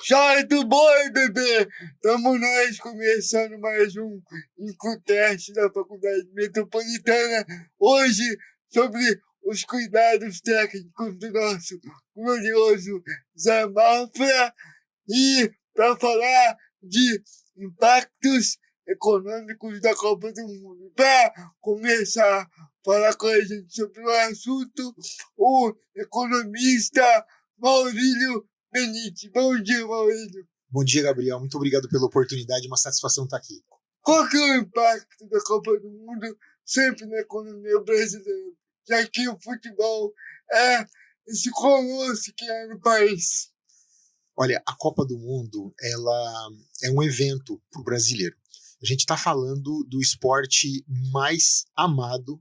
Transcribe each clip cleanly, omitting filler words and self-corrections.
Sai do boi, bebê! Tamo nós começando mais um Incuteste da Faculdade Metropolitana. Hoje, sobre os cuidados técnicos do nosso glorioso Zé Mafra. E para falar de impactos econômicos da Copa do Mundo. Para começar a falar com a gente sobre o assunto, o economista Maurílio Benite. Bom dia, Maurílio. Bom dia, Gabriel. Muito obrigado pela oportunidade. Uma satisfação estar aqui. Qual que é o impacto da Copa do Mundo sempre na economia brasileira? Já que o futebol é esse colosso que é no país. Olha, a Copa do Mundo, ela é um evento para o brasileiro. A gente está falando do esporte mais amado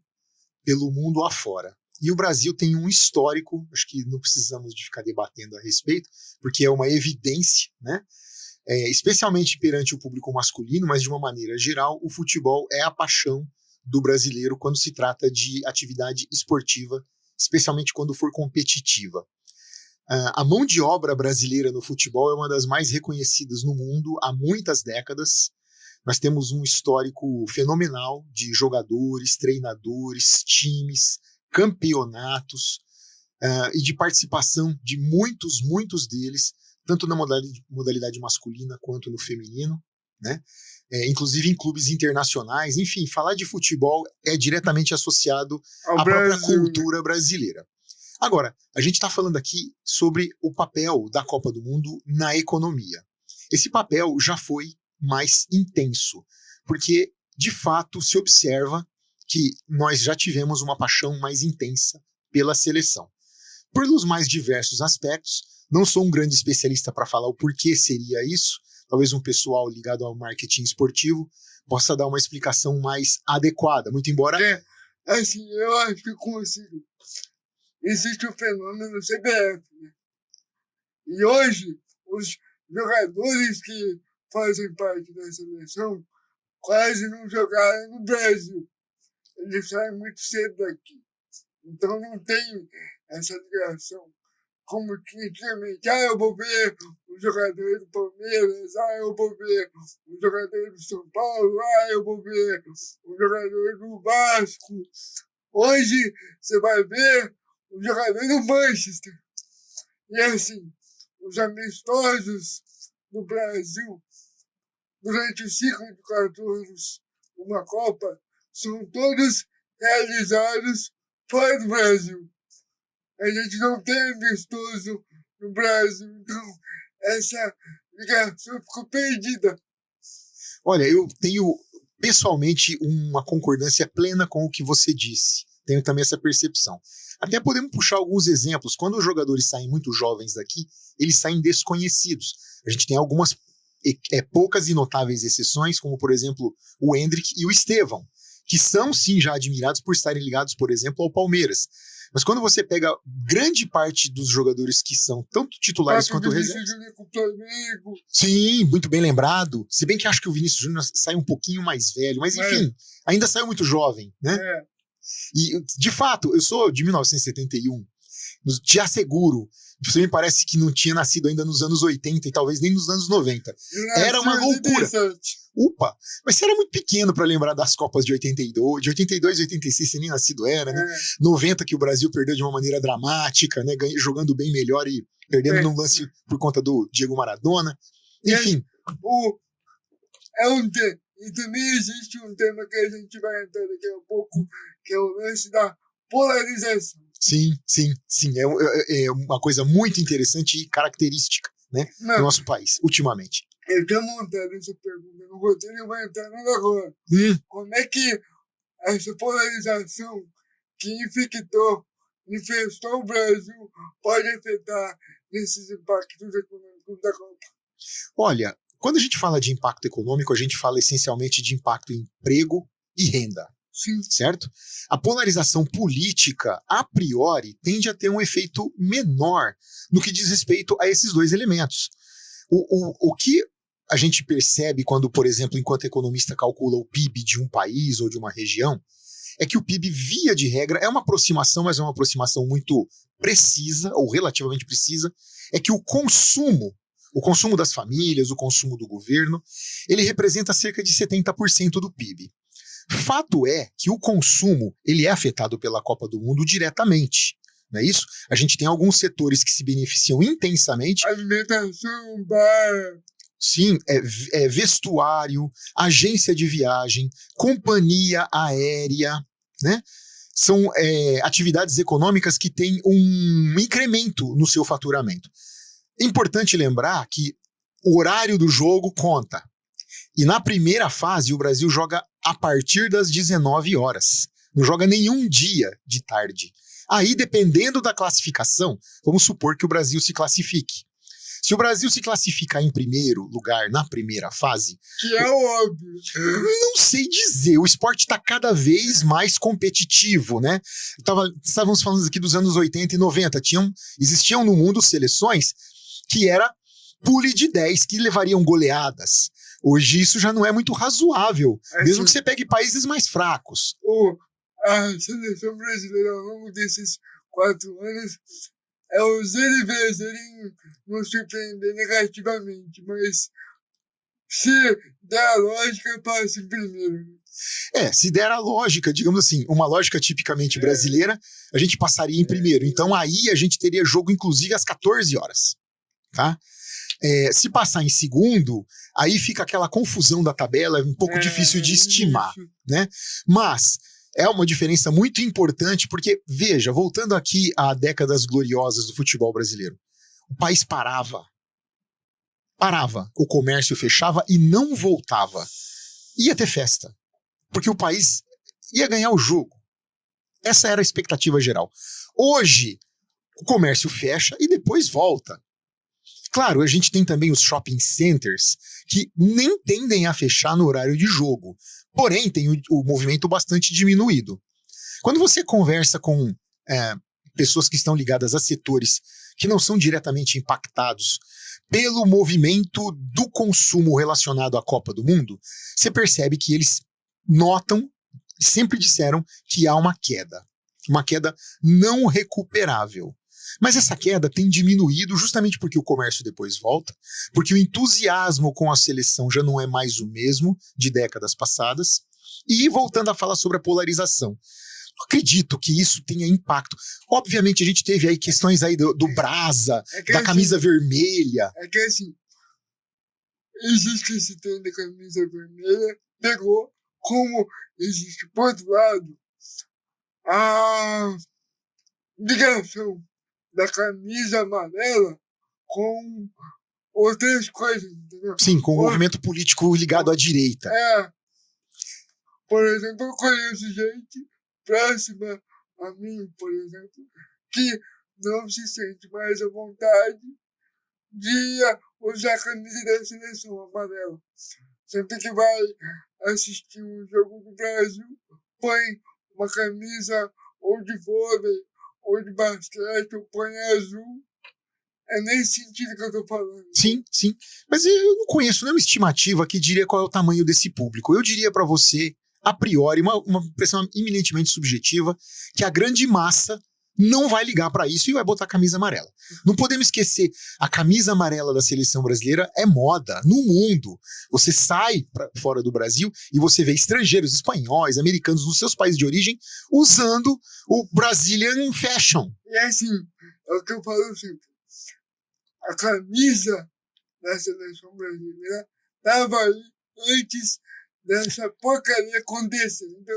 pelo mundo afora. E o Brasil tem um histórico, acho que não precisamos de ficar debatendo a respeito, porque é uma evidência, né? Especialmente perante o público masculino, mas de uma maneira geral, o futebol é a paixão do brasileiro quando se trata de atividade esportiva, especialmente quando for competitiva. A mão de obra brasileira no futebol é uma das mais reconhecidas no mundo há muitas décadas. Nós temos um histórico fenomenal de jogadores, treinadores, times, campeonatos e de participação de muitos deles, tanto na modalidade masculina quanto no feminino, né? Inclusive em clubes internacionais. Enfim, falar de futebol é diretamente associado à própria cultura brasileira. Agora, a gente está falando aqui sobre o papel da Copa do Mundo na economia. Esse papel já foi mais intenso, porque, de fato, se observa que nós já tivemos uma paixão mais intensa pela seleção. Pelos mais diversos aspectos, não sou um grande especialista para falar o porquê seria isso, talvez um pessoal ligado ao marketing esportivo possa dar uma explicação mais adequada, muito embora... Assim, eu acho que consigo. Existe o fenômeno CBF, né? E hoje, os jogadores que fazem parte da seleção quase não jogaram no Brasil. Eles saem muito cedo daqui. Então não tem essa ligação como tinha antigamente. Eu vou ver o jogador do Palmeiras, eu vou ver o jogador do São Paulo, eu vou ver o jogador do Vasco. Hoje você vai ver o jogador do Manchester. E assim, os amistosos do Brasil durante o ciclo de 4 anos, uma Copa, são todos realizados fora do Brasil. A gente não tem amistoso no Brasil, então essa ligação ficou perdida. Olha, eu tenho pessoalmente uma concordância plena com o que você disse. Tenho também essa percepção. Até podemos puxar alguns exemplos. Quando os jogadores saem muito jovens daqui, eles saem desconhecidos. A gente tem algumas poucas e notáveis exceções, como, por exemplo, o Endrick e o Estevão, que são, sim, já admirados por estarem ligados, por exemplo, ao Palmeiras. Mas quando você pega grande parte dos jogadores que são tanto titulares quanto reservas... Sim, muito bem lembrado. Se bem que acho que o Vinícius Júnior sai um pouquinho mais velho, mas enfim, ainda saiu muito jovem, né? E, de fato, eu sou de 1971, te asseguro, você me parece que não tinha nascido ainda nos anos 80 e talvez nem nos anos 90. Era uma loucura. Upa, mas você era muito pequeno para lembrar das Copas de 82, de 82 e 86 você nem nascido era, né? 90 que o Brasil perdeu de uma maneira dramática, né? Jogando bem melhor e perdendo num lance por conta do Diego Maradona. Enfim. E também existe um tema que a gente vai entrar daqui a pouco, que é o lance da polarização. Sim. É uma coisa muito interessante e característica, né, do nosso país, ultimamente. Eu tinha montado essa pergunta no roteiro e vou entrar nela agora. Como é que essa polarização que infestou o Brasil pode afetar nesses impactos econômicos da Copa? Olha, quando a gente fala de impacto econômico, a gente fala essencialmente de impacto em emprego e renda. Sim. Certo? A polarização política, a priori, tende a ter um efeito menor no que diz respeito a esses dois elementos. O que a gente percebe quando, por exemplo, enquanto economista calcula o PIB de um país ou de uma região, é que o PIB, via de regra, é uma aproximação, mas é uma aproximação muito precisa, ou relativamente precisa, é que o consumo das famílias, o consumo do governo, ele representa cerca de 70% do PIB. Fato é que o consumo ele é afetado pela Copa do Mundo diretamente, não é isso? A gente tem alguns setores que se beneficiam intensamente. Alimentação, bar. Sim, vestuário, agência de viagem, companhia aérea, né? São atividades econômicas que têm um incremento no seu faturamento. É importante lembrar que o horário do jogo conta. E na primeira fase, o Brasil joga a partir das 19 horas. Não joga nenhum dia de tarde. Aí, dependendo da classificação, vamos supor que o Brasil se classifique. Se o Brasil se classificar em primeiro lugar na primeira fase... Que é óbvio. Não sei dizer. O esporte está cada vez mais competitivo, né? Estávamos falando aqui dos anos 80 e 90. Existiam no mundo seleções que era pule de 10, que levariam goleadas. Hoje isso já não é muito razoável, mesmo que você pegue países mais fracos. A seleção brasileira, ao longo desses 4 anos, é os vezes em nos surpreender negativamente, mas se der a lógica, passa em primeiro. Se der a lógica, digamos assim, uma lógica tipicamente brasileira, a gente passaria em primeiro. Então aí a gente teria jogo, inclusive, às 14 horas. Tá? Se passar em segundo, aí fica aquela confusão da tabela, é um pouco difícil de estimar, né? Mas é uma diferença muito importante, porque, veja, voltando aqui a décadas gloriosas do futebol brasileiro, o país parava, o comércio fechava e não voltava. Ia ter festa, porque o país ia ganhar o jogo. Essa era a expectativa geral. Hoje, o comércio fecha e depois volta. Claro, a gente tem também os shopping centers que nem tendem a fechar no horário de jogo, porém tem o movimento bastante diminuído. Quando você conversa com pessoas que estão ligadas a setores que não são diretamente impactados pelo movimento do consumo relacionado à Copa do Mundo, você percebe que eles notam, sempre disseram que há uma queda não recuperável. Mas essa queda tem diminuído justamente porque o comércio depois volta, porque o entusiasmo com a seleção já não é mais o mesmo de décadas passadas. E voltando a falar sobre a polarização, não acredito que isso tenha impacto. Obviamente a gente teve aí questões aí do Brasa, da camisa vermelha. É que assim, existe esse trem da camisa vermelha, pegou, como existe por outro lado a ligação da camisa amarela com outras coisas, entendeu? Sim, com o movimento político ligado à direita. Por exemplo, eu conheço gente próxima a mim, por exemplo, que não se sente mais à vontade de usar a camisa da seleção amarela. Sempre que vai assistir um jogo do Brasil, põe uma camisa ou de vôlei, ou de basquete, ou põe azul. É nesse sentido que eu tô falando. Sim. Mas eu não conheço nenhuma estimativa que diria qual é o tamanho desse público. Eu diria para você, a priori, uma impressão eminentemente subjetiva, que a grande massa não vai ligar para isso e vai botar a camisa amarela. Não podemos esquecer, a camisa amarela da seleção brasileira é moda no mundo. Você sai para fora do Brasil e você vê estrangeiros, espanhóis, americanos, nos seus países de origem, usando o Brazilian Fashion. E assim, é o que eu falo sempre. A camisa da seleção brasileira estava aí antes dessa porcaria acontecer. Então,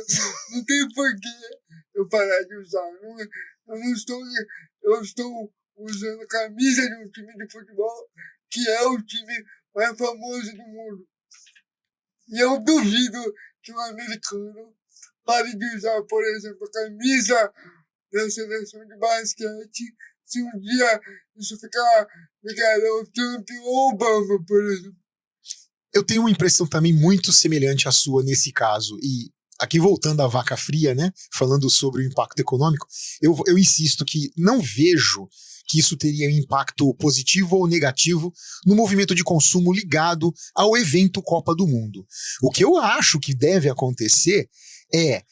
não tem porquê eu parar de usar. Eu estou usando a camisa de um time de futebol que é o time mais famoso do mundo. E eu duvido que um americano pare de usar, por exemplo, a camisa da seleção de basquete se um dia isso ficar ligado ao Trump ou Obama, por exemplo. Eu tenho uma impressão também muito semelhante à sua nesse caso, e aqui voltando à vaca fria, né, falando sobre o impacto econômico, eu insisto que não vejo que isso teria um impacto positivo ou negativo no movimento de consumo ligado ao evento Copa do Mundo. O que eu acho que deve acontecer é,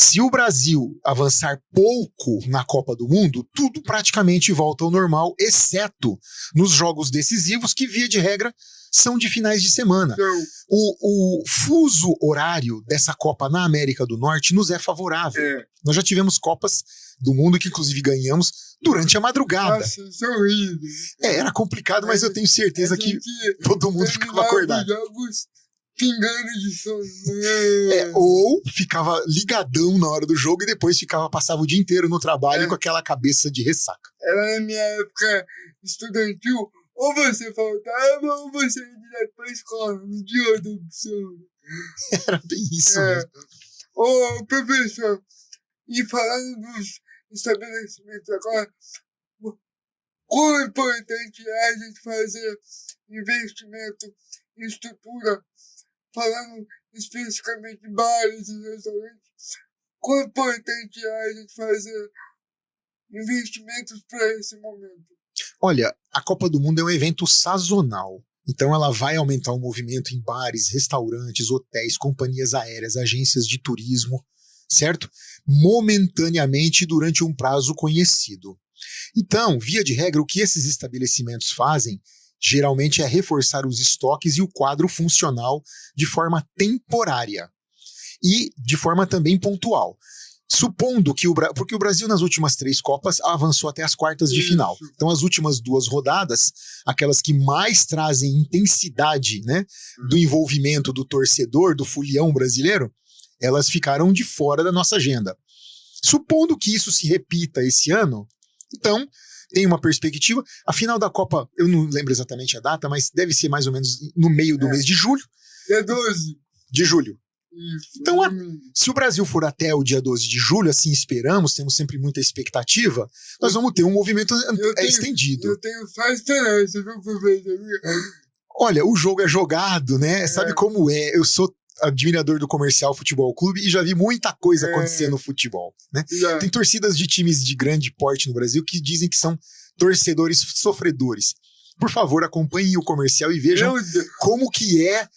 Se o Brasil avançar pouco na Copa do Mundo, tudo praticamente volta ao normal, exceto nos jogos decisivos, que, via de regra, são de finais de semana. Então, O fuso horário dessa Copa na América do Norte nos é favorável. Nós já tivemos Copas do Mundo que, inclusive, ganhamos durante a madrugada. nossa, isso é horrível. Era complicado, mas eu tenho certeza que todo mundo ficava acordado. Jogos pingando de sono. Ou ficava ligadão na hora do jogo e depois passava o dia inteiro no trabalho com aquela cabeça de ressaca. Era na minha época estudantil, ou você faltava ou você ia direto pra escola, no dia da opção. Era bem isso mesmo. Ô, professor, e falando dos estabelecimentos agora, quão importante é a gente fazer investimento em estrutura, falando especificamente de bares e restaurantes, quão importante é a gente fazer investimentos para esse momento? Olha, a Copa do Mundo é um evento sazonal. Então ela vai aumentar o movimento em bares, restaurantes, hotéis, companhias aéreas, agências de turismo, certo? Momentaneamente durante um prazo conhecido. Então, via de regra, o que esses estabelecimentos fazem geralmente é reforçar os estoques e o quadro funcional de forma temporária e de forma também pontual. Supondo que porque o Brasil nas últimas 3 Copas avançou até as quartas de final. Então as últimas 2 rodadas, aquelas que mais trazem intensidade, né, do envolvimento do torcedor, do folião brasileiro, elas ficaram de fora da nossa agenda. Supondo que isso se repita esse ano, então tem uma perspectiva. A final da Copa, eu não lembro exatamente a data, mas deve ser mais ou menos no meio do mês de julho. É 12 de julho. Isso. Então, se o Brasil for até o dia 12 de julho, assim esperamos, temos sempre muita expectativa, nós vamos ter um movimento estendido. Eu tenho só esperança, viu, professor? Olha, o jogo é jogado, né? Sabe como é? Eu sou admirador do Comercial Futebol Clube e já vi muita coisa acontecer no futebol, né? Tem torcidas de times de grande porte no Brasil que dizem que são torcedores sofredores. Por favor, acompanhem o Comercial e vejam como que é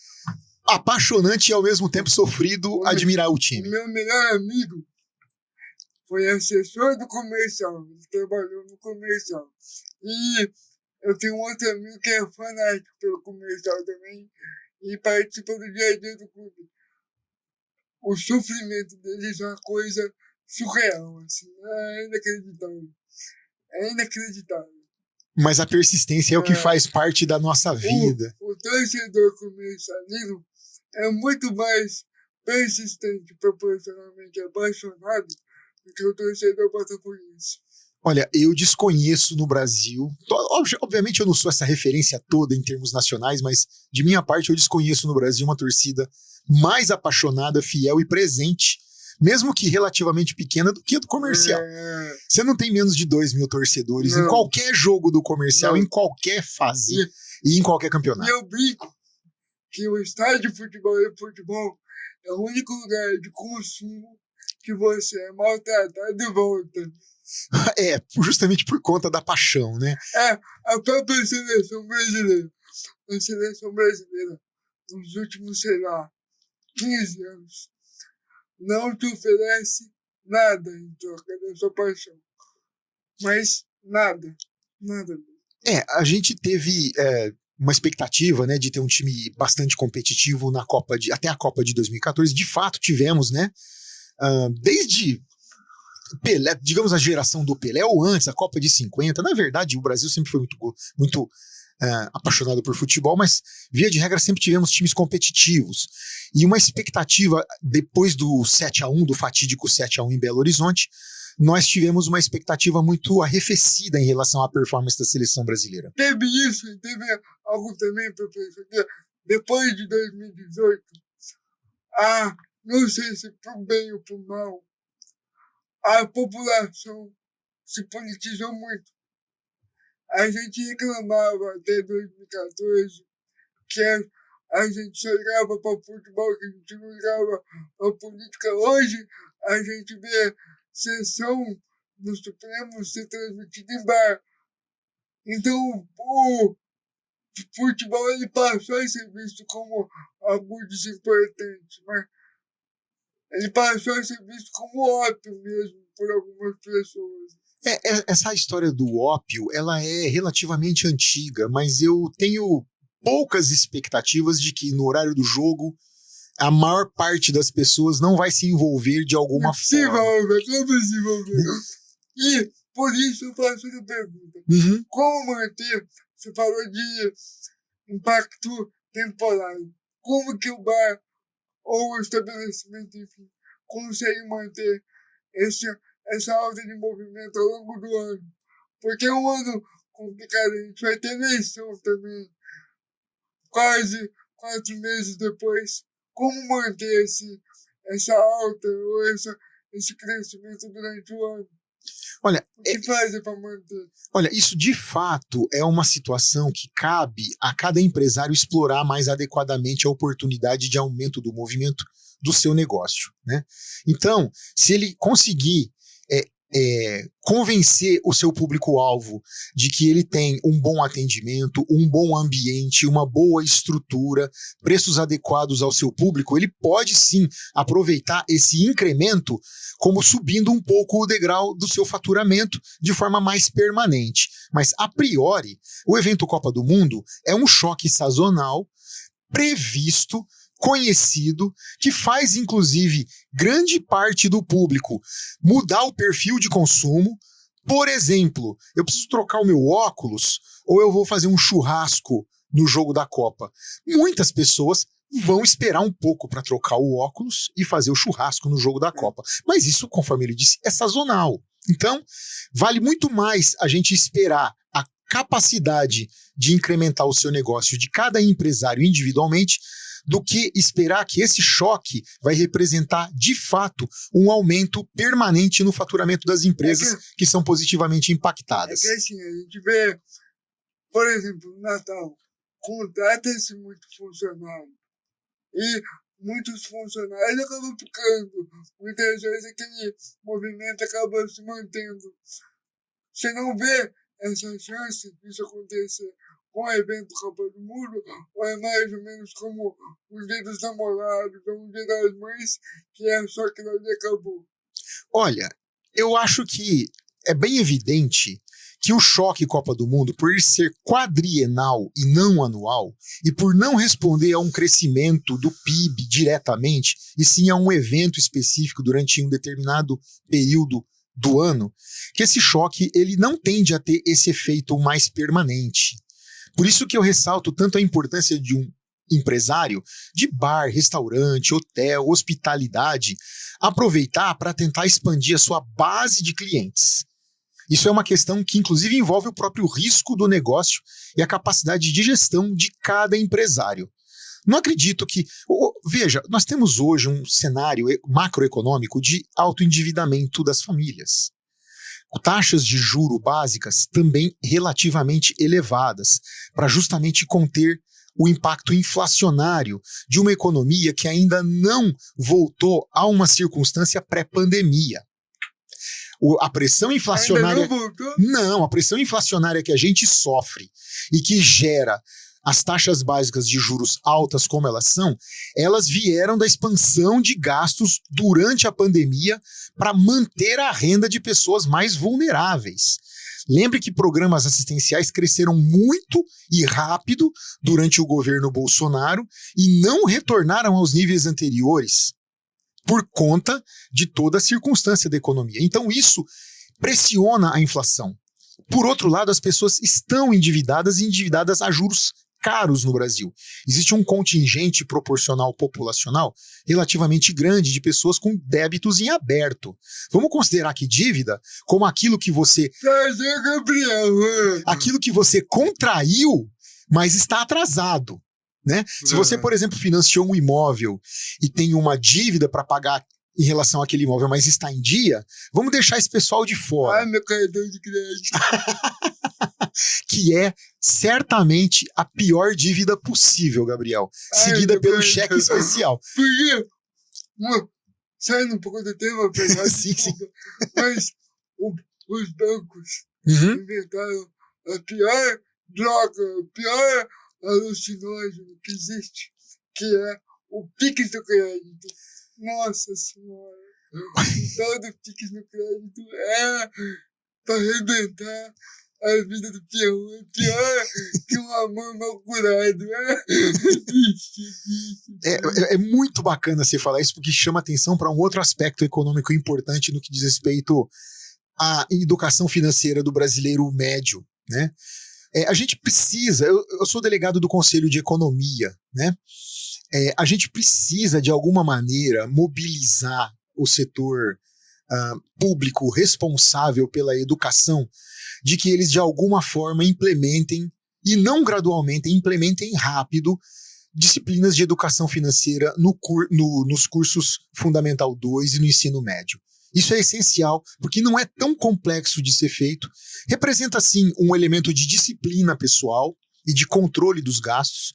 apaixonante e ao mesmo tempo sofrido admirar o time. Meu melhor amigo foi assessor do Comercial, ele trabalhou no Comercial. E eu tenho um outro amigo que é fanático pelo Comercial também e participa do dia a dia do clube. O sofrimento deles é uma coisa surreal, assim, é inacreditável. É inacreditável. Mas a persistência é o que faz parte da nossa vida. O torcedor comercialino é muito mais persistente, proporcionalmente apaixonado, do que o torcedor botafoguense. Olha, eu desconheço no Brasil, obviamente eu não sou essa referência toda em termos nacionais, mas de minha parte eu desconheço no Brasil uma torcida mais apaixonada, fiel e presente, mesmo que relativamente pequena, do que a do Comercial. Você não tem menos de 2.000 torcedores em qualquer jogo do Comercial, em qualquer fase e em qualquer campeonato. E eu brinco que o estádio de futebol é o único lugar de consumo que você é maltratado de volta. Justamente por conta da paixão, né? A própria seleção brasileira. A seleção brasileira, nos últimos, 15 anos, não te oferece nada em troca da sua paixão. Mas nada. Nada. A gente teve uma expectativa, né, de ter um time bastante competitivo na até a Copa de 2014. De fato, tivemos, né? Desde Pelé, digamos a geração do Pelé, ou antes, a Copa de 50. Na verdade, o Brasil sempre foi muito apaixonado por futebol, mas via de regra sempre tivemos times competitivos. E uma expectativa, depois do 7-1, do fatídico 7-1 em Belo Horizonte, nós tivemos uma expectativa muito arrefecida em relação à performance da seleção brasileira. Teve isso, e teve algo também, professor, que depois de 2018, não sei se por bem ou por mal, a população se politizou muito. A gente reclamava até 2014 que a gente só ligava para o futebol, que a gente não ligava para a política. Hoje a gente vê sessão do Supremo ser transmitida em bar. Então o futebol ele passou a ser visto como algo desimportante, mas ele passou a ser visto como ópio mesmo por algumas pessoas. Essa história do ópio, ela é relativamente antiga, mas eu tenho poucas expectativas de que no horário do jogo a maior parte das pessoas não vai se envolver de alguma Se forma. envolve, como se envolver? E por isso eu faço a pergunta. Uhum. Como manter, você falou de impacto temporário, como que o bar ou o estabelecimento, enfim, consegue manter essa alta de movimento ao longo do ano? Porque é um ano complicado, a gente vai ter eleição também, quase 4 meses depois. Como manter essa alta ou esse crescimento durante o ano? Olha, O que fazer para manter? Olha, isso de fato é uma situação que cabe a cada empresário explorar mais adequadamente a oportunidade de aumento do movimento do seu negócio, né? Então, se ele conseguir convencer o seu público-alvo de que ele tem um bom atendimento, um bom ambiente, uma boa estrutura, preços adequados ao seu público, ele pode sim aproveitar esse incremento como subindo um pouco o degrau do seu faturamento de forma mais permanente. Mas, a priori, o evento Copa do Mundo é um choque sazonal previsto, conhecido, que faz, inclusive, grande parte do público mudar o perfil de consumo. Por exemplo, eu preciso trocar o meu óculos ou eu vou fazer um churrasco no jogo da Copa. Muitas pessoas vão esperar um pouco para trocar o óculos e fazer o churrasco no jogo da Copa. Mas isso, conforme ele disse, é sazonal. Então, vale muito mais a gente esperar a capacidade de incrementar o seu negócio de cada empresário individualmente do que esperar que esse choque vai representar, de fato, um aumento permanente no faturamento das empresas que são positivamente impactadas. É que assim, a gente vê, por exemplo, no Natal, contrata-se muito funcionário e muitos funcionários acabam ficando. Muitas vezes aquele movimento acaba se mantendo. Você não vê essa chance disso acontecer com o evento Copa do Mundo, ou é mais ou menos como o Dia dos Namorados, ou o Dia das Mães, que é só que ali acabou? Olha, eu acho que é bem evidente que o choque Copa do Mundo, por ele ser quadrienal e não anual, e por não responder a um crescimento do PIB diretamente, e sim a um evento específico durante um determinado período do ano, que esse choque ele não tende a ter esse efeito mais permanente. Por isso que eu ressalto tanto a importância de um empresário de bar, restaurante, hotel, hospitalidade, aproveitar para tentar expandir a sua base de clientes. Isso é uma questão que, inclusive, envolve o próprio risco do negócio e a capacidade de gestão de cada empresário. Não acredito que... Veja, nós temos hoje um cenário macroeconômico de alto endividamento das famílias. Taxas de juro básicas também relativamente elevadas, para justamente conter o impacto inflacionário de uma economia que ainda não voltou a uma circunstância pré-pandemia. A pressão inflacionária... Ainda não voltou? Não, a pressão inflacionária que a gente sofre e que gera as taxas básicas de juros altas como elas são, elas vieram da expansão de gastos durante a pandemia para manter a renda de pessoas mais vulneráveis. Lembre que programas assistenciais cresceram muito e rápido durante o governo Bolsonaro e não retornaram aos níveis anteriores por conta de toda a circunstância da economia. Então isso pressiona a inflação. Por outro lado, as pessoas estão endividadas e endividadas a juros caros no Brasil. Existe um contingente proporcional populacional relativamente grande de pessoas com débitos em aberto. Vamos considerar que dívida como aquilo que você contraiu, mas está atrasado, né? Se você, por exemplo, financiou um imóvel e tem uma dívida para pagar em relação àquele imóvel, mas está em dia, vamos deixar esse pessoal de fora. Ai, meu cartão de crédito. Que é certamente a pior dívida possível, Gabriel, seguida pelo cheque especial. Porque, saindo um pouco do tema, apesar sim, sim. Mas os bancos inventaram a pior droga, o pior alucinógeno que existe, que é o Pix do crédito. Nossa senhora. Todo Pix no crédito é pra arrebentar a vida do peão. É pior que um amor mal curado. É muito bacana você falar isso, porque chama atenção para um outro aspecto econômico importante no que diz respeito à educação financeira do brasileiro médio, né? A gente precisa, eu sou delegado do Conselho de Economia, né? A gente precisa, de alguma maneira, mobilizar o setor público responsável pela educação, de que eles, de alguma forma, implementem, e não gradualmente, implementem rápido, disciplinas de educação financeira nos cursos Fundamental 2 e no ensino médio. Isso é essencial, porque não é tão complexo de ser feito. Representa, sim, um elemento de disciplina pessoal e de controle dos gastos,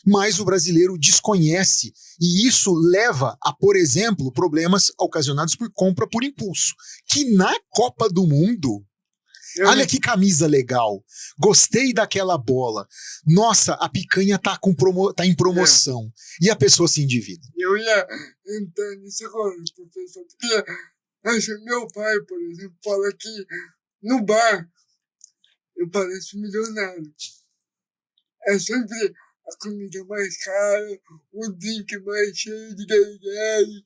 mas o brasileiro desconhece, e isso leva a, por exemplo, problemas ocasionados por compra por impulso, que na Copa do Mundo... Olha que camisa legal. Gostei daquela bola. Nossa, a picanha tá em promoção. E a pessoa se endivida. Eu ia entrar nisso agora, professor, porque meu pai, por exemplo, fala que no bar eu pareço milionário. É sempre a comida mais cara, o drink mais cheio de gargalo.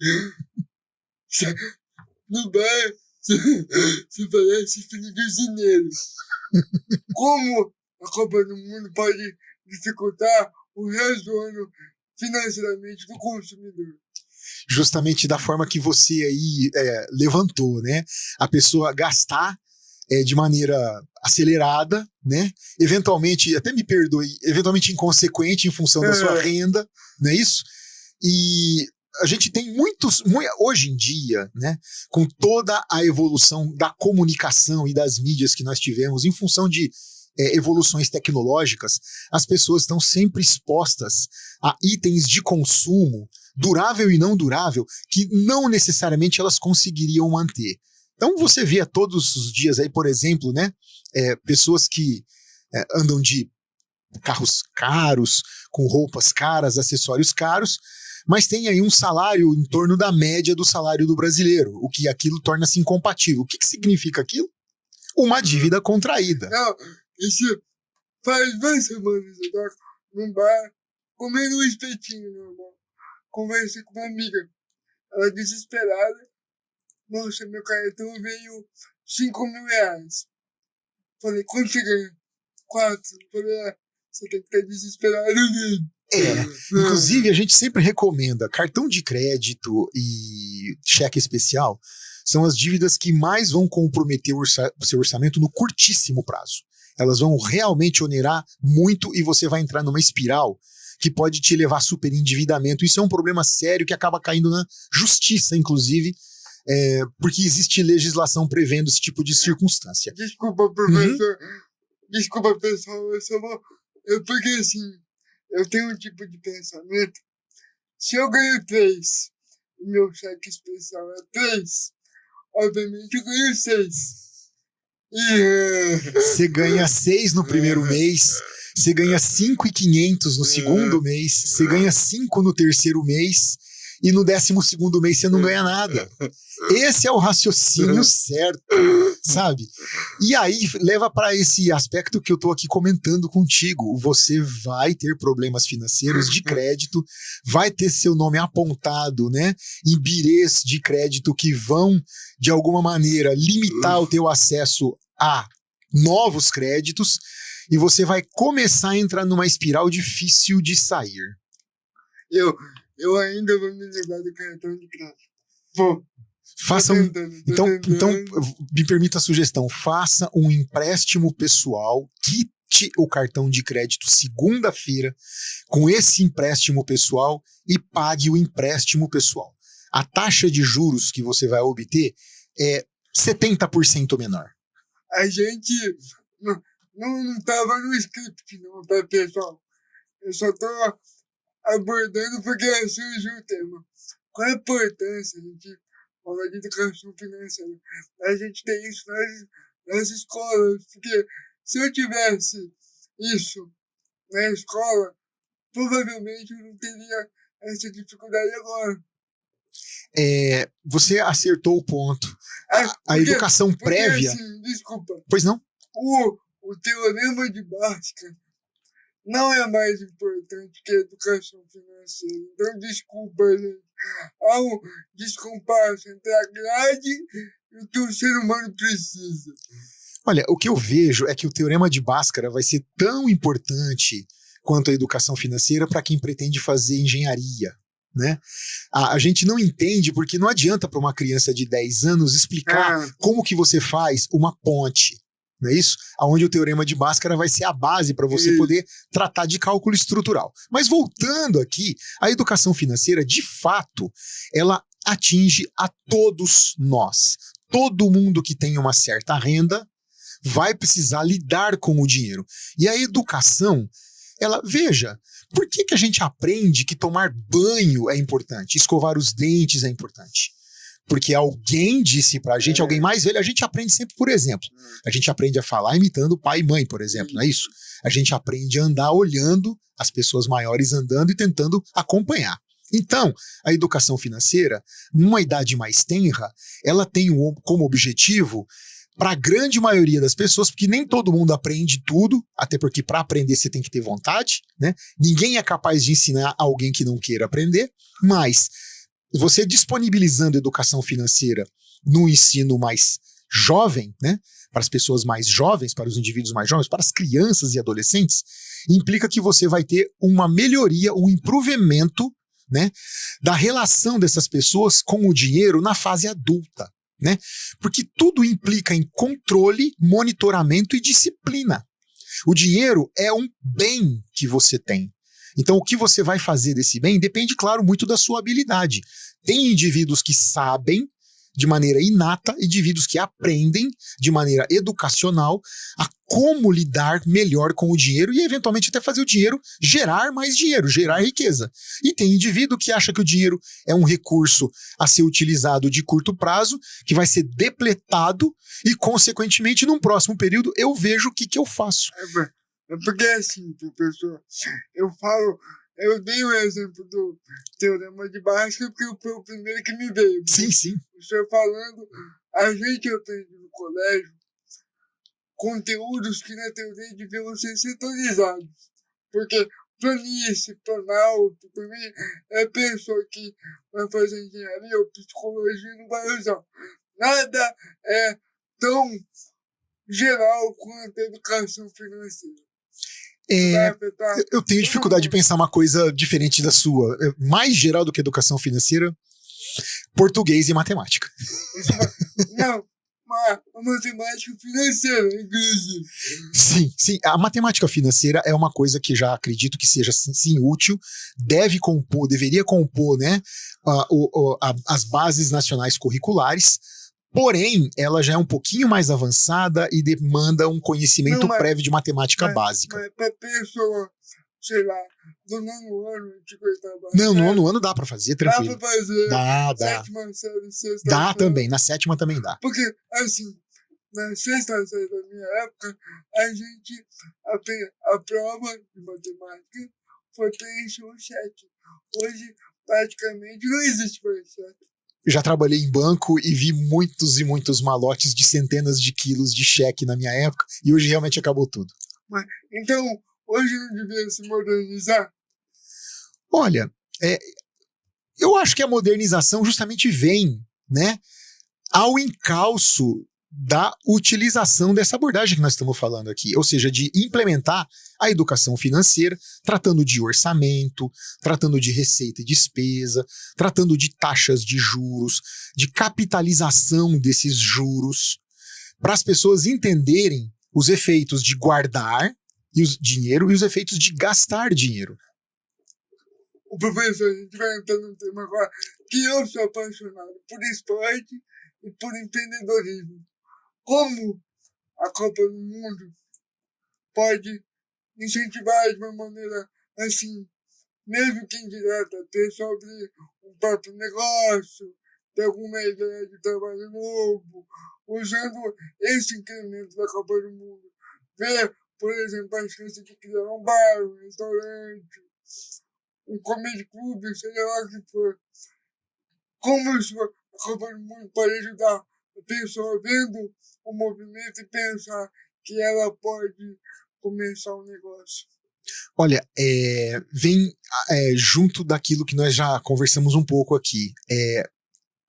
No bar, você parece filho de usineiro. Como a Copa do Mundo pode dificultar o resto do ano financeiramente do consumidor? Justamente da forma que você aí levantou, né? A pessoa gastar de maneira acelerada, né? Eventualmente, até me perdoe, eventualmente inconsequente em função da sua renda, não é isso? E a gente tem hoje em dia, né, com toda a evolução da comunicação e das mídias que nós tivemos, em função de evoluções tecnológicas, as pessoas estão sempre expostas a itens de consumo, durável e não durável, que não necessariamente elas conseguiriam manter. Então você vê todos os dias aí, por exemplo, né, pessoas que andam de carros caros, com roupas caras, acessórios caros, mas tem aí um salário em torno da média do salário do brasileiro, o que aquilo torna-se incompatível. O que significa aquilo? Uma dívida contraída. Não, isso faz 2 semanas eu tava num bar, comendo um espetinho normal. Conversei com uma amiga, ela desesperada. Nossa, meu cartão veio 5 mil reais. Falei, quanto você ganha? 4. Falei, você tem que estar desesperado mesmo. Inclusive a gente sempre recomenda cartão de crédito e cheque especial são as dívidas que mais vão comprometer o seu orçamento no curtíssimo prazo. Elas vão realmente onerar muito e você vai entrar numa espiral que pode te levar a superendividamento. Isso é um problema sério que acaba caindo na justiça, inclusive, porque existe legislação prevendo esse tipo de circunstância. Desculpa, professor. Desculpa, pessoal. Porque assim, eu tenho um tipo de pensamento. Se eu ganho 3 e meu cheque especial é 3, obviamente eu ganho 6. Você ganha 6 no primeiro mês, você ganha 5.500 no segundo mês, você ganha 5 no terceiro mês, e no 12º mês você não ganha nada. Esse é o raciocínio certo, sabe? E aí leva para esse aspecto que eu tô aqui comentando contigo. Você vai ter problemas financeiros de crédito, vai ter seu nome apontado, né, em birês de crédito que vão, de alguma maneira, limitar o teu acesso a novos créditos, e você vai começar a entrar numa espiral difícil de sair. Eu ainda vou me livrar do cartão de crédito. Pô, então, me permita a sugestão. Faça um empréstimo pessoal, quite o cartão de crédito segunda-feira com esse empréstimo pessoal e pague o empréstimo pessoal. A taxa de juros que você vai obter é 70% menor. A gente não tava no script, não, tá, pessoal? Eu só tô abordando porque surgiu o tema. Qual a importância, gente, falar de educação financeira? A gente tem isso nas escolas, porque se eu tivesse isso na escola, provavelmente eu não teria essa dificuldade agora. Você acertou o ponto. A educação prévia... Assim, desculpa. Pois não? O teorema de Bhaskara não é mais importante que a educação financeira. Então, desculpa, gente. Há um descompasso entre a grade e o que o ser humano precisa. Olha, o que eu vejo é que o teorema de Bhaskara vai ser tão importante quanto a educação financeira para quem pretende fazer engenharia, né? A gente não entende porque não adianta para uma criança de 10 anos explicar como que você faz uma ponte, não é isso? Onde o teorema de Bhaskara vai ser a base para você poder tratar de cálculo estrutural. Mas voltando aqui, a educação financeira, de fato, ela atinge a todos nós. Todo mundo que tem uma certa renda vai precisar lidar com o dinheiro. E a educação, veja, por que a gente aprende que tomar banho é importante, escovar os dentes é importante? Porque alguém disse pra gente, alguém mais velho, a gente aprende sempre por exemplo. A gente aprende a falar imitando pai e mãe, por exemplo, não é isso? A gente aprende a andar olhando as pessoas maiores andando e tentando acompanhar. Então, a educação financeira, numa idade mais tenra, ela tem como objetivo, para a grande maioria das pessoas, porque nem todo mundo aprende tudo, até porque para aprender você tem que ter vontade, né? Ninguém é capaz de ensinar alguém que não queira aprender, mas você disponibilizando educação financeira no ensino mais jovem, né? Para as pessoas mais jovens, para os indivíduos mais jovens, para as crianças e adolescentes, implica que você vai ter uma melhoria, um improvemento, né, da relação dessas pessoas com o dinheiro na fase adulta, né? Porque tudo implica em controle, monitoramento e disciplina. O dinheiro é um bem que você tem. Então, o que você vai fazer desse bem depende, claro, muito da sua habilidade. Tem indivíduos que sabem de maneira inata, indivíduos que aprendem de maneira educacional a como lidar melhor com o dinheiro e, eventualmente, até fazer o dinheiro gerar mais dinheiro, gerar riqueza. E tem indivíduo que acha que o dinheiro é um recurso a ser utilizado de curto prazo, que vai ser depletado e, consequentemente, num próximo período, eu vejo o que eu faço. É porque assim, professor, eu dei o exemplo do teorema de Bhaskara porque foi o primeiro que me veio. Sim, sim. O senhor falando, a gente aprende no colégio conteúdos que na teoria deviam ser setorizados. Porque planície, planalto, para mim, é pessoa que vai fazer engenharia ou psicologia não vai usar. Nada é tão geral quanto a educação financeira. Eu tenho dificuldade de pensar uma coisa diferente da sua. Mais geral do que educação financeira, português e matemática. Não, a matemática financeira, inclusive. Sim. A matemática financeira é uma coisa que já acredito que seja, sim, útil. Deveria compor, né, as bases nacionais curriculares. Porém, ela já é um pouquinho mais avançada e demanda um conhecimento prévio de matemática básica. Mas para pessoa, sei lá, do nono ano, de oitava série... Não, no nono ano dá para fazer, tranquilo. Dá para fazer. Dá. Sétima série, sexta dá série. Também, na sétima também dá. Porque, assim, na sexta série da minha época, a gente, a prova de matemática foi preencher um cheque. Hoje, praticamente, não existe mais cheque. Já trabalhei em banco e vi muitos e muitos malotes de centenas de quilos de cheque na minha época e hoje realmente acabou tudo. Então, hoje não devia se modernizar? Olha, eu acho que a modernização justamente vem, né, ao encalço da utilização dessa abordagem que nós estamos falando aqui, ou seja, de implementar a educação financeira, tratando de orçamento, tratando de receita e despesa, tratando de taxas de juros, de capitalização desses juros, para as pessoas entenderem os efeitos de guardar dinheiro e os efeitos de gastar dinheiro. O professor, a gente vai entrar num tema agora que eu sou apaixonado por esporte e por empreendedorismo. Como a Copa do Mundo pode incentivar de uma maneira assim, mesmo que indireta, ter sobre um próprio negócio, ter alguma ideia de trabalho novo, usando esse incremento da Copa do Mundo. Ver, por exemplo, a chance de criar um bar, um restaurante, um comedy club, seja lá o que for. como isso, a Copa do Mundo pode ajudar a pessoa vendo o movimento e pensar que ela pode começar um negócio? Olha, vem junto daquilo que nós já conversamos um pouco aqui.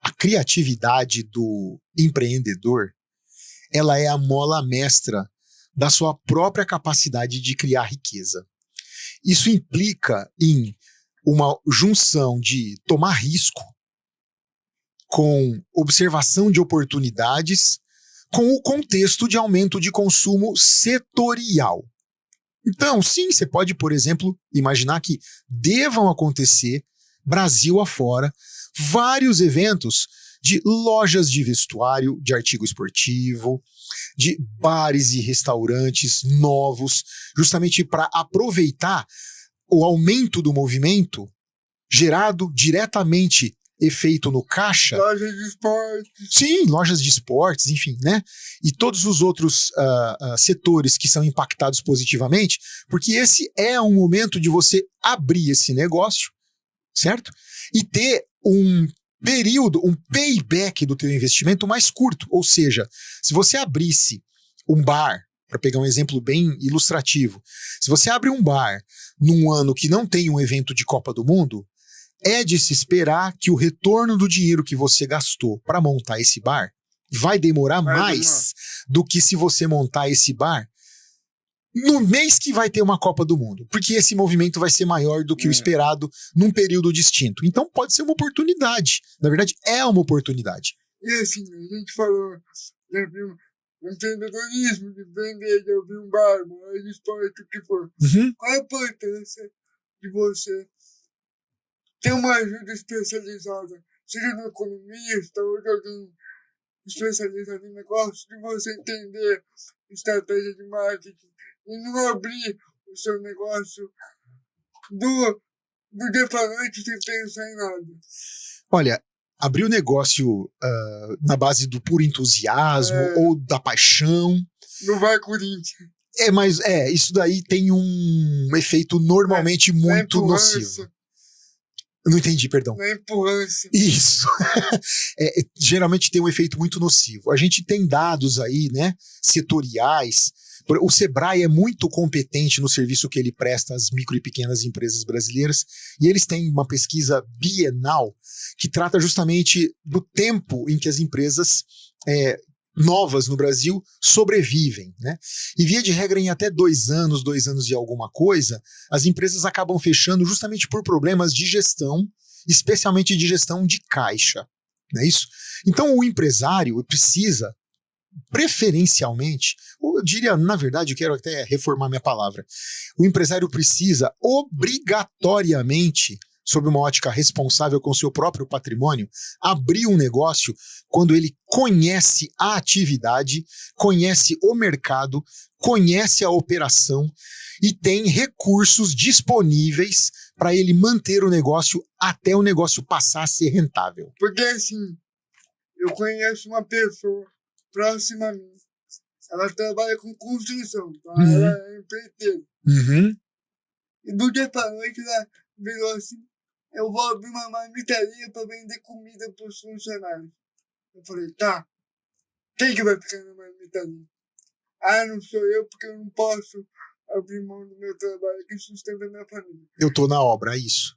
A criatividade do empreendedor, ela é a mola mestra da sua própria capacidade de criar riqueza. Isso implica em uma junção de tomar risco com observação de oportunidades, com o contexto de aumento de consumo setorial. Então, sim, você pode, por exemplo, imaginar que devam acontecer, Brasil afora, vários eventos de lojas de vestuário, de artigo esportivo, de bares e restaurantes novos, justamente para aproveitar o aumento do movimento gerado diretamente efeito no caixa. Loja de esportes. Sim, lojas de esportes, enfim, né? E todos os outros setores que são impactados positivamente, porque esse é um momento de você abrir esse negócio, certo? E ter um período, um payback do teu investimento mais curto. Ou seja, se você abrisse um bar, para pegar um exemplo bem ilustrativo, se você abre um bar num ano que não tem um evento de Copa do Mundo, é de se esperar que o retorno do dinheiro que você gastou para montar esse bar vai demorar mais do que se você montar esse bar no mês que vai ter uma Copa do Mundo, porque esse movimento vai ser maior do que o esperado num período distinto. Então pode ser uma oportunidade. Na verdade, é uma oportunidade. E assim, a gente falou de empreendedorismo, de vender, de abrir um bar, de esporte, o que for. Qual a importância de você ter uma ajuda especializada, seja no economista ou de alguém especializado em negócio, de você entender estratégia de marketing e não abrir o seu negócio do dia para noite sem pensar em nada? Olha, abrir o negócio na base do puro entusiasmo ou da paixão. Não vai Corinthians. Mas isso daí tem um efeito normalmente muito nocivo. Não entendi, perdão. Na empurrância. Isso. Geralmente tem um efeito muito nocivo. A gente tem dados aí, né, setoriais. O Sebrae é muito competente no serviço que ele presta às micro e pequenas empresas brasileiras, e eles têm uma pesquisa bienal que trata justamente do tempo em que as empresas novas no Brasil sobrevivem, né? E via de regra, em até 2 anos e alguma coisa, as empresas acabam fechando justamente por problemas de gestão, especialmente de gestão de caixa, não é isso? Então o empresário precisa, preferencialmente, ou eu diria, na verdade, eu quero até reformar minha palavra, o empresário precisa obrigatoriamente, sob uma ótica responsável com o seu próprio patrimônio, abrir um negócio quando ele conhece a atividade, conhece o mercado, conhece a operação e tem recursos disponíveis para ele manter o negócio até o negócio passar a ser rentável. Porque assim, eu conheço uma pessoa próxima a mim, ela trabalha com construção, tá? Ela é empreiteira. E do dia para noite ela virou assim: eu vou abrir uma marmitaria para vender comida para os funcionários. Eu falei: tá, quem que vai ficar na marmitaria? Ah, não sou eu, porque eu não posso abrir mão do meu trabalho que sustenta a minha família. Eu tô na obra, é isso.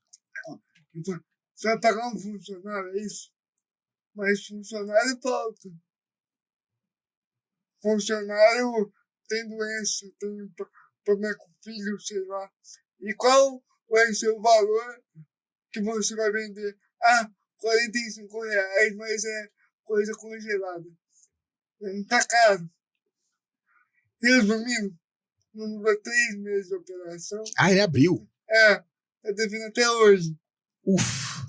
Eu falei: você vai pagar um funcionário, é isso? Mas funcionário falta. Funcionário tem doença, tem problema com filho, sei lá. E qual vai ser o valor que você vai vender? Ah, R$45, mas é coisa congelada. Não tá caro. Resumindo, não dá 3 meses de operação. Ah, ele abriu. Tá devendo até hoje. Ufa.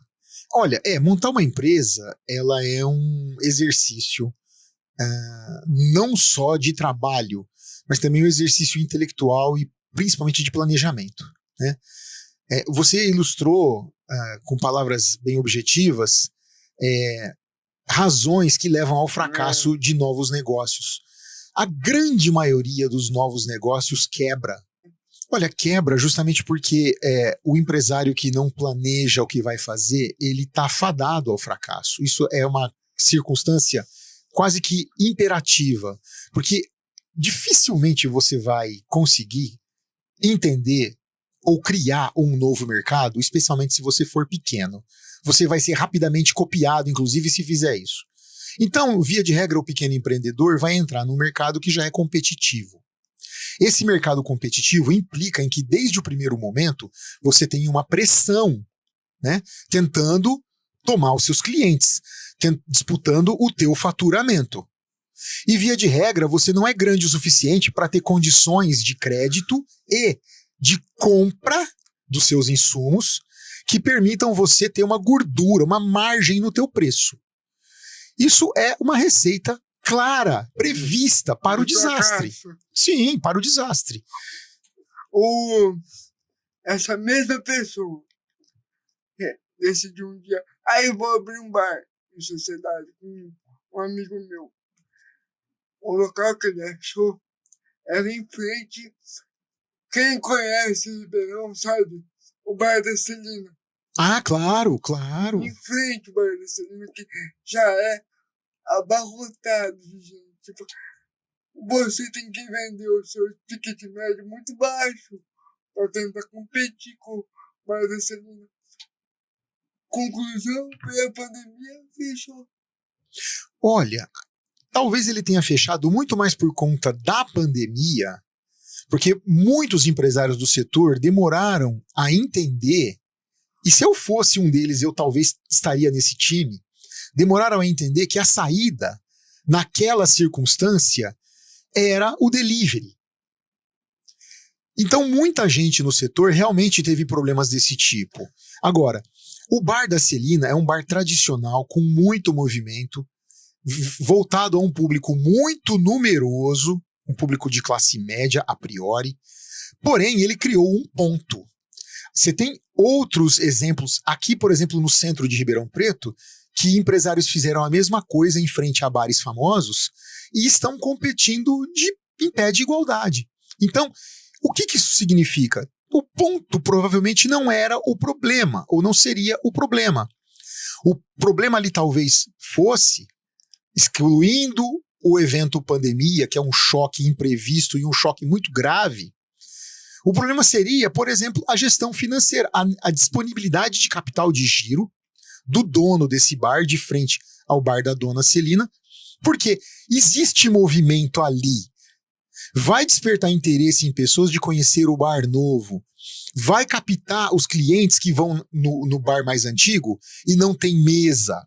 Olha, montar uma empresa, ela é um exercício não só de trabalho, mas também um exercício intelectual e principalmente de planejamento, né? Você ilustrou com palavras bem objetivas razões que levam ao fracasso de novos negócios. A grande maioria dos novos negócios quebra Olha, quebra justamente porque o empresário que não planeja o que vai fazer, ele está fadado ao fracasso. Isso é uma circunstância quase que imperativa, porque dificilmente você vai conseguir entender ou criar um novo mercado, especialmente se você for pequeno. Você vai ser rapidamente copiado, inclusive, se fizer isso. Então, via de regra, o pequeno empreendedor vai entrar num mercado que já é competitivo. Esse mercado competitivo implica em que, desde o primeiro momento, você tem uma pressão, né, tentando tomar os seus clientes, disputando o teu faturamento. E, via de regra, você não é grande o suficiente para ter condições de crédito e de compra dos seus insumos que permitam você ter uma gordura, uma margem no teu preço. Isso é uma receita clara, prevista para o desastre. Sim, para o desastre. Essa mesma pessoa decidiu um dia, aí eu vou abrir um bar em sociedade com um amigo meu. O local que ele achou era em frente. Quem conhece Ribeirão sabe o Bar da Celina. Ah, claro, claro. Em frente o Bar da Celina, que já é abarrotado de gente. Tipo, você tem que vender o seu ticket médio muito baixo para tentar competir com o Bar da Celina. Conclusão, veio a pandemia, fechou. Olha, talvez ele tenha fechado muito mais por conta da pandemia, porque muitos empresários do setor demoraram a entender, e se eu fosse um deles, eu talvez estaria nesse time, demoraram a entender que a saída, naquela circunstância, era o delivery. Então, muita gente no setor realmente teve problemas desse tipo. Agora, o Bar da Celina é um bar tradicional, com muito movimento, voltado a um público muito numeroso, um público de classe média a priori, porém ele criou um ponto. Você tem outros exemplos aqui, por exemplo, no centro de Ribeirão Preto, que empresários fizeram a mesma coisa em frente a bares famosos e estão competindo em pé de igualdade. Então, o que isso significa? O ponto provavelmente não era o problema, ou não seria o problema. O problema ali talvez fosse, excluindo o evento pandemia, que é um choque imprevisto e um choque muito grave, o problema seria, por exemplo, a gestão financeira, a disponibilidade de capital de giro do dono desse bar de frente ao bar da dona Celina, porque existe movimento ali. Vai despertar interesse em pessoas de conhecer o bar novo, vai captar os clientes que vão no bar mais antigo e não tem mesa.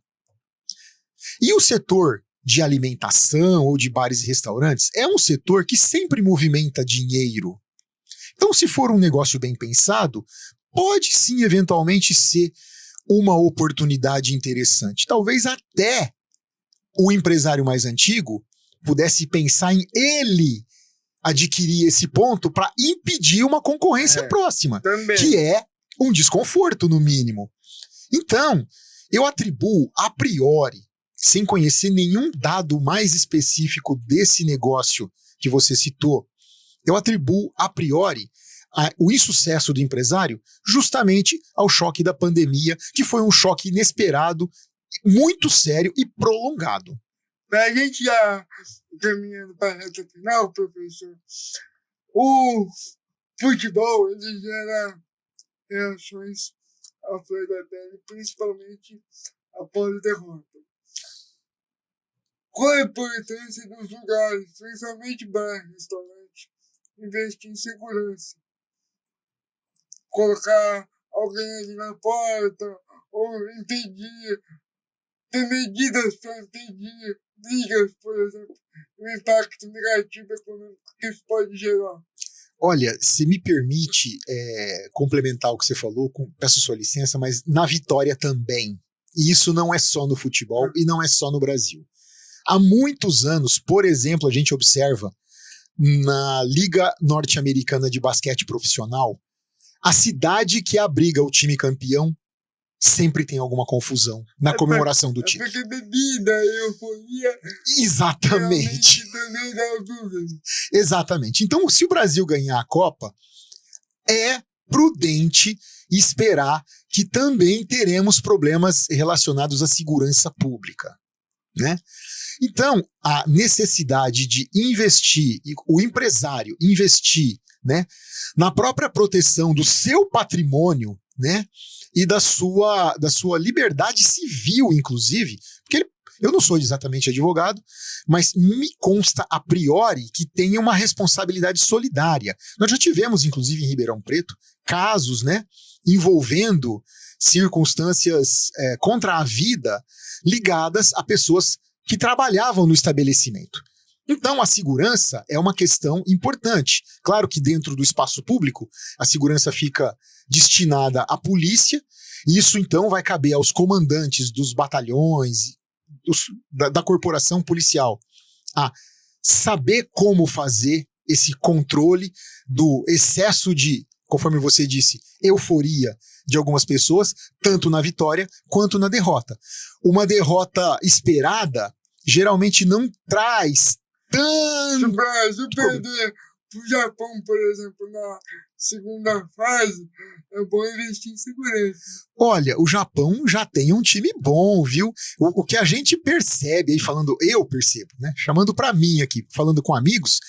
E o setor de alimentação ou de bares e restaurantes é um setor que sempre movimenta dinheiro. Então, se for um negócio bem pensado, pode sim eventualmente ser uma oportunidade interessante. Talvez até o empresário mais antigo pudesse pensar em ele adquirir esse ponto para impedir uma concorrência próxima, também. Que é um desconforto, no mínimo. Então, eu atribuo a priori, sem conhecer nenhum dado mais específico desse negócio que você citou, eu atribuo a priori o insucesso do empresário justamente ao choque da pandemia, que foi um choque inesperado, muito sério e prolongado. Para a gente já caminhando para a reta final, professor, o futebol ele gera reações à flor da pele, principalmente após a derrota. Qual a importância dos lugares, principalmente bar, restaurante, investir em segurança? Colocar alguém ali na porta, ou impedir, ter medidas para impedir brigas, por exemplo, o impacto negativo econômico que isso pode gerar. Olha, se me permite complementar o que você falou, peço sua licença, mas na Vitória também. E isso não é só no futebol e não é só no Brasil. Há muitos anos, por exemplo, a gente observa na Liga Norte-Americana de Basquete Profissional, a cidade que abriga o time campeão sempre tem alguma confusão na comemoração do título. Porque bebida, euforia... Exatamente. Também dá dúvida. Exatamente. Então, se o Brasil ganhar a Copa, é prudente esperar que também teremos problemas relacionados à segurança pública, né? Então, a necessidade de investir, o empresário investir, né, na própria proteção do seu patrimônio, né, e da sua liberdade civil, inclusive, porque eu não sou exatamente advogado, mas me consta a priori que tem uma responsabilidade solidária. Nós já tivemos, inclusive, em Ribeirão Preto, casos, né, envolvendo circunstâncias contra a vida ligadas a pessoas que trabalhavam no estabelecimento. Então, a segurança é uma questão importante. Claro que dentro do espaço público, a segurança fica destinada à polícia, e isso então vai caber aos comandantes dos batalhões, da corporação policial, a saber como fazer esse controle do excesso de, conforme você disse, euforia de algumas pessoas, tanto na vitória quanto na derrota. Uma derrota esperada geralmente não traz tanto... Se o Brasil perder pro Japão, por exemplo, na segunda fase, é bom investir em segurança. Olha, o Japão já tem um time bom, viu? O que a gente percebe aí, eu percebo, né? Chamando pra mim aqui, falando com amigos,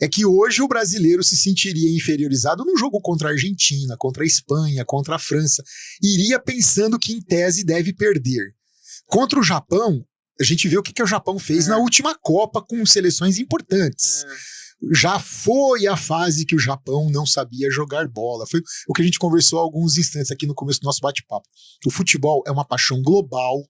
é que hoje o brasileiro se sentiria inferiorizado num jogo contra a Argentina, contra a Espanha, contra a França. Iria pensando que, em tese, deve perder. Contra o Japão, a gente vê o que o Japão fez na última Copa com seleções importantes. Já foi a fase que o Japão não sabia jogar bola. Foi o que a gente conversou há alguns instantes aqui no começo do nosso bate-papo. O futebol é uma paixão global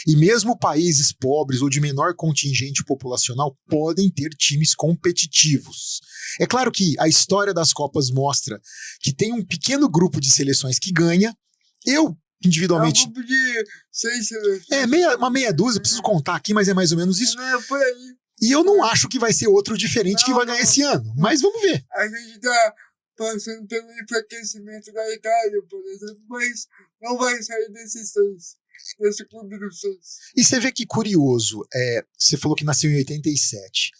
e mesmo países pobres ou de menor contingente populacional podem ter times competitivos. É claro que a história das Copas mostra que tem um pequeno grupo de seleções que ganha. Eu, individualmente... É um grupo de 6 seleções. Uma meia dúzia, preciso contar aqui, mas é mais ou menos isso. Não é por aí. E eu não acho que vai ser outro diferente que vai ganhar esse ano. Mas vamos ver. A gente tá passando pelo enfraquecimento da Itália, por exemplo, mas não vai sair desse clube dos 6. E você vê que curioso, você falou que nasceu em 87.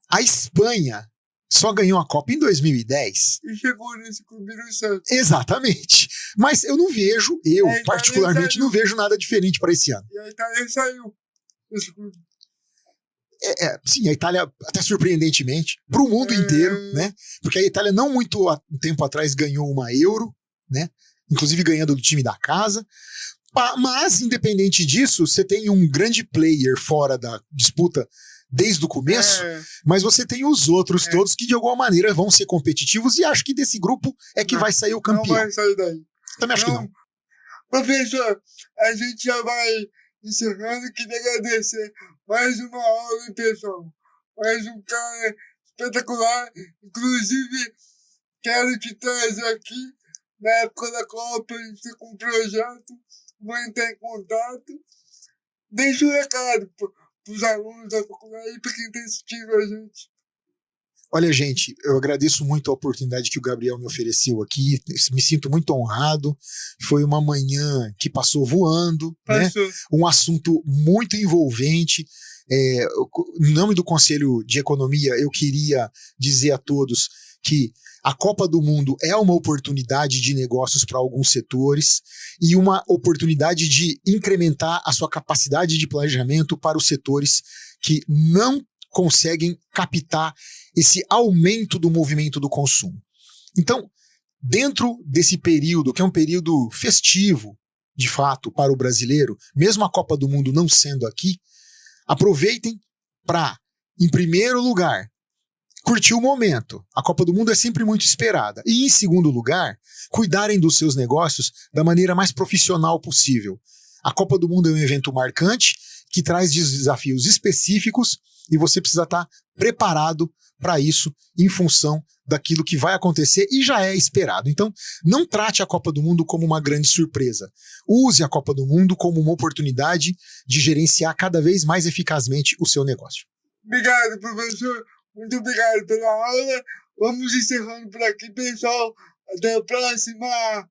A Espanha só ganhou a Copa em 2010. E chegou nesse clube dos 7. Exatamente. Mas eu não vejo, particularmente não vejo nada diferente para esse ano. E a Itália saiu desse clube. Sim, a Itália, até surpreendentemente, para o mundo inteiro, né? Porque a Itália, não muito tempo atrás, ganhou uma Euro, né? Inclusive ganhando do time da casa. Mas, independente disso, você tem um grande player fora da disputa desde o começo, mas você tem os outros todos que, de alguma maneira, vão ser competitivos, e acho que desse grupo é que vai sair o campeão. Não vai sair daí. Também acho que não. Professor, a gente já vai encerrando. Queria agradecer mais uma aula, hein, pessoal? Mais um cara espetacular. Inclusive, quero te trazer aqui na época da Copa. A gente está com um projeto. Vou entrar em contato. Deixa um recado para os alunos da faculdade e para quem está assistindo a gente. Olha, gente, eu agradeço muito a oportunidade que o Gabriel me ofereceu aqui. Me sinto muito honrado. Foi uma manhã que passou voando, né? Um assunto muito envolvente. Em nome do Conselho de Economia, eu queria dizer a todos que a Copa do Mundo é uma oportunidade de negócios para alguns setores e uma oportunidade de incrementar a sua capacidade de planejamento para os setores que não conseguem captar esse aumento do movimento do consumo. Então, dentro desse período, que é um período festivo, de fato, para o brasileiro, mesmo a Copa do Mundo não sendo aqui, aproveitem para, em primeiro lugar, curtir o momento. A Copa do Mundo é sempre muito esperada. E, em segundo lugar, cuidarem dos seus negócios da maneira mais profissional possível. A Copa do Mundo é um evento marcante que traz desafios específicos e você precisa estar preparado para isso em função daquilo que vai acontecer e já é esperado. Então, não trate a Copa do Mundo como uma grande surpresa. Use a Copa do Mundo como uma oportunidade de gerenciar cada vez mais eficazmente o seu negócio. Obrigado, professor. Muito obrigado pela aula. Vamos encerrando por aqui, pessoal. Até a próxima.